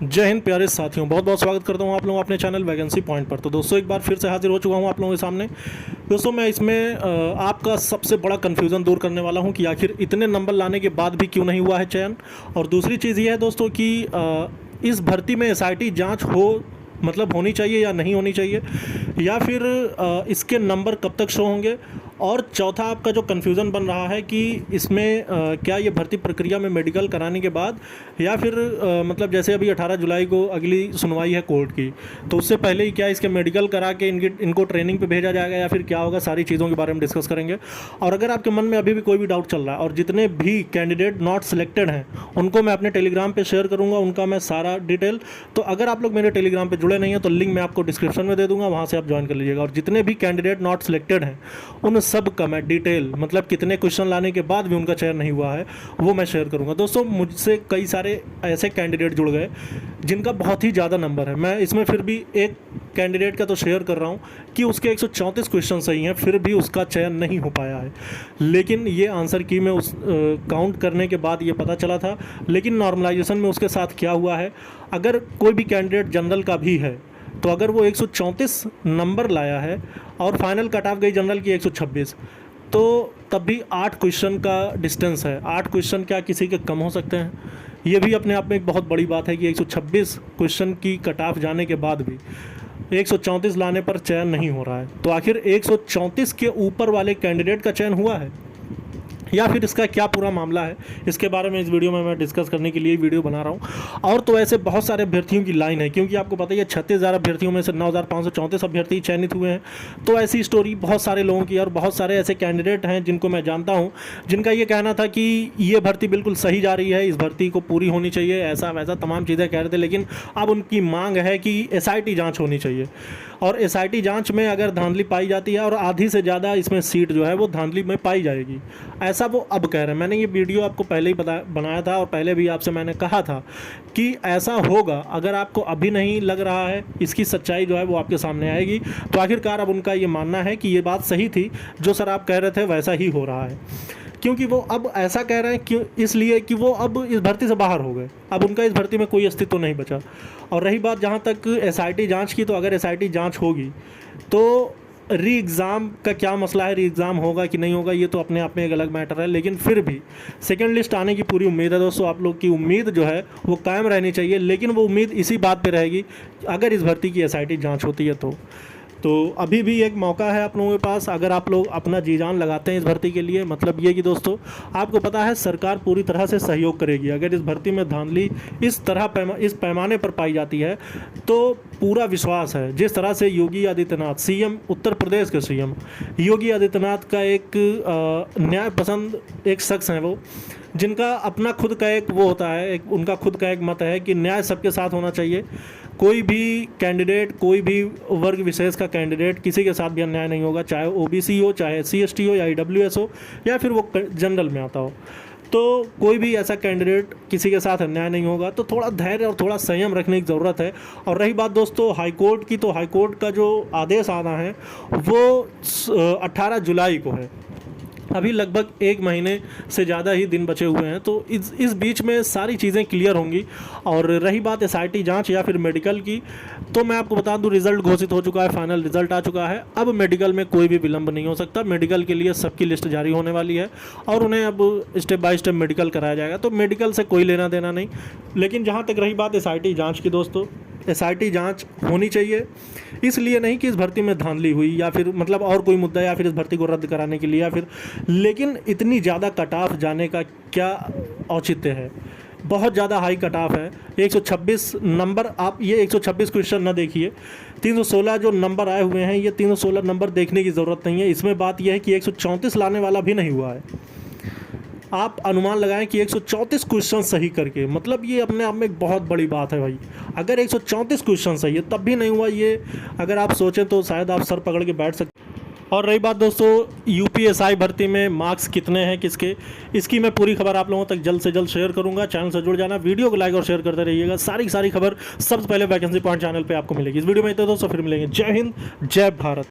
जय हिंद प्यारे साथियों, बहुत बहुत स्वागत करता हूं आप लोगों अपने चैनल वैकेंसी पॉइंट पर। तो दोस्तों एक बार फिर से हाजिर हो चुका हूं आप लोगों के सामने। दोस्तों मैं इसमें आपका सबसे बड़ा कन्फ्यूज़न दूर करने वाला हूं कि आखिर इतने नंबर लाने के बाद भी क्यों नहीं हुआ है चयन। और दूसरी चीज़ ये है दोस्तों कि इस भर्ती में एसआईटी जाँच मतलब होनी चाहिए या नहीं होनी चाहिए, या फिर इसके नंबर कब तक शो होंगे। और चौथा आपका जो कन्फ्यूज़न बन रहा है कि इसमें क्या ये भर्ती प्रक्रिया में मेडिकल कराने के बाद, या फिर मतलब जैसे अभी 18 जुलाई को अगली सुनवाई है कोर्ट की, तो उससे पहले ही क्या इसके मेडिकल करा के इनको ट्रेनिंग पे भेजा जाएगा या फिर क्या होगा, सारी चीज़ों के बारे में डिस्कस करेंगे। और अगर आपके मन में अभी भी कोई भी डाउट चल रहा है और जितने भी कैंडिडेट नॉट सिलेक्टेड हैं उनको मैं अपने टेलीग्राम पर शेयर करूँगा, उनका मैं सारा डिटेल। तो अगर आप लोग मेरे टेलीग्राम पर जुड़े नहीं हैं तो लिंक मैं आपको डिस्क्रिप्शन में दे दूँगा, वहाँ से आप ज्वाइन कर लीजिएगा। और जितने भी कैंडिडेट नॉट सिलेक्टेड हैं उन सब का मैं डिटेल, मतलब कितने क्वेश्चन लाने के बाद भी उनका चयन नहीं हुआ है, वो मैं शेयर करूंगा। दोस्तों मुझसे कई सारे ऐसे कैंडिडेट जुड़ गए जिनका बहुत ही ज़्यादा नंबर है। मैं इसमें फिर भी एक कैंडिडेट का तो शेयर कर रहा हूं कि उसके 134 क्वेश्चन सही हैं, फिर भी उसका चयन नहीं हो पाया है। लेकिन ये आंसर की में उस काउंट करने के बाद ये पता चला था। लेकिन नॉर्मलाइजेशन में उसके साथ क्या हुआ है, अगर कोई भी कैंडिडेट जनरल का भी है तो अगर वो 134 नंबर लाया है और फाइनल कट ऑफ गई जनरल की 126, तो तब भी 8 क्वेश्चन का डिस्टेंस है। 8 क्वेश्चन क्या किसी के कम हो सकते हैं? ये भी अपने आप में एक बहुत बड़ी बात है कि 126 क्वेश्चन की कट ऑफ जाने के बाद भी 134 लाने पर चयन नहीं हो रहा है। तो आखिर 134 के ऊपर वाले कैंडिडेट का चयन हुआ है या फिर इसका क्या पूरा मामला है, इसके बारे में इस वीडियो में मैं डिस्कस करने के लिए वीडियो बना रहा हूँ। और तो ऐसे बहुत सारे अभ्यर्थियों की लाइन है, क्योंकि आपको पता ही है 36,000 अभ्यर्थियों में से 9,534 अभ्यर्थी चयनित हुए हैं। तो ऐसी स्टोरी बहुत सारे लोगों की, और बहुत सारे ऐसे कैंडिडेट हैं जिनको मैं जानता हूँ जिनका ये कहना था कि ये भर्ती बिल्कुल सही जा रही है, इस भर्ती को पूरी होनी चाहिए, ऐसा वैसा तमाम चीज़ें कह रहे थे। लेकिन अब उनकी मांग है कि एसआईटी जाँच होनी चाहिए, और एसआईटी जांच में अगर धांधली पाई जाती है और आधी से ज़्यादा इसमें सीट जो है वो धांधली में पाई जाएगी, ऐसा वो अब कह रहे हैं। मैंने ये वीडियो आपको पहले ही बनाया था और पहले भी आपसे मैंने कहा था कि ऐसा होगा। अगर आपको अभी नहीं लग रहा है, इसकी सच्चाई जो है वो आपके सामने आएगी। तो आखिरकार अब उनका ये मानना है कि ये बात सही थी, जो सर आप कह रहे थे वैसा ही हो रहा है। क्योंकि वो अब ऐसा कह रहे हैं क्यों, इसलिए कि वो अब इस भर्ती से बाहर हो गए, अब उनका इस भर्ती में कोई अस्तित्व नहीं बचा। और रही बात जहाँ तक एसआईटी जांच की, तो अगर एसआईटी जांच होगी तो री एग्ज़ाम का क्या मसला है, री एग्ज़ाम होगा कि नहीं होगा, ये तो अपने आप में एक अलग मैटर है। लेकिन फिर भी सेकेंड लिस्ट आने की पूरी उम्मीद है दोस्तों। आप लोग की उम्मीद जो है वो कायम रहनी चाहिए, लेकिन वो उम्मीद इसी बात पे रहेगी अगर इस भर्ती की एसआईटी जांच होती है तो अभी भी एक मौका है आप लोगों के पास। अगर आप लोग अपना जी जान लगाते हैं इस भर्ती के लिए, मतलब ये कि दोस्तों आपको पता है सरकार पूरी तरह से सहयोग करेगी। अगर इस भर्ती में धांधली इस पैमाने पर पाई जाती है तो पूरा विश्वास है। जिस तरह से योगी आदित्यनाथ, सीएम, उत्तर प्रदेश के सीएम योगी आदित्यनाथ का एक न्याय पसंद एक शख्स हैं वो, जिनका अपना खुद का एक वो होता है, उनका खुद का एक मत है कि न्याय सबके साथ होना चाहिए। कोई भी कैंडिडेट, कोई भी वर्ग विशेष का कैंडिडेट किसी के साथ भी अन्याय नहीं होगा, चाहे ओबीसी हो, चाहे SC/ST हो, या ईडब्ल्यूएस हो, या फिर वो जनरल में आता हो। तो कोई भी ऐसा कैंडिडेट किसी के साथ अन्याय नहीं होगा। तो थोड़ा धैर्य और थोड़ा संयम रखने की ज़रूरत है। और रही बात दोस्तों हाईकोर्ट की, तो हाईकोर्ट का जो आदेश आना है वो 18 जुलाई को है। अभी लगभग 1 महीने से ज़्यादा ही दिन बचे हुए हैं, तो इस बीच में सारी चीज़ें क्लियर होंगी। और रही बात एसआईटी जांच या फिर मेडिकल की, तो मैं आपको बता दूं रिज़ल्ट घोषित हो चुका है, फाइनल रिज़ल्ट आ चुका है। अब मेडिकल में कोई भी विलंब नहीं हो सकता। मेडिकल के लिए सबकी लिस्ट जारी होने वाली है और उन्हें अब स्टेप बाय स्टेप मेडिकल कराया जाएगा, तो मेडिकल से कोई लेना देना नहीं। लेकिन जहाँ तक रही बात एसआईटी जाँच की दोस्तों, एसआईटी जांच होनी चाहिए, इसलिए नहीं कि इस भर्ती में धांधली हुई या फिर मतलब और कोई मुद्दा, या फिर इस भर्ती को रद्द कराने के लिए, या फिर, लेकिन इतनी ज़्यादा कट ऑफ जाने का क्या औचित्य है? बहुत ज़्यादा हाई कट ऑफ है। 126 नंबर, आप ये 126 क्वेश्चन न देखिए, 316 जो नंबर आए हुए हैं, ये 316 नंबर देखने की ज़रूरत नहीं है। इसमें बात यह है कि 134 लाने वाला भी नहीं हुआ है। आप अनुमान लगाएं कि 134 क्वेश्चन सही करके, मतलब ये अपने आप में एक बहुत बड़ी बात है भाई। अगर 134 क्वेश्चन सही है तब भी नहीं हुआ, ये अगर आप सोचें तो शायद आप सर पकड़ के बैठ सकते। और रही बात दोस्तों यूपीएसआई भर्ती में मार्क्स कितने हैं किसके, इसकी मैं पूरी खबर आप लोगों तक जल्द से जल्द शेयर करूंगा। चैनल से जुड़ जाना, वीडियो को लाइक और शेयर करते रहिएगा। सारी खबर सबसे पहले वैकेंसी पॉइंट चैनल पे आपको मिलेगी। इस वीडियो में इतना दोस्तों, फिर मिलेंगे। जय हिंद, जय भारत।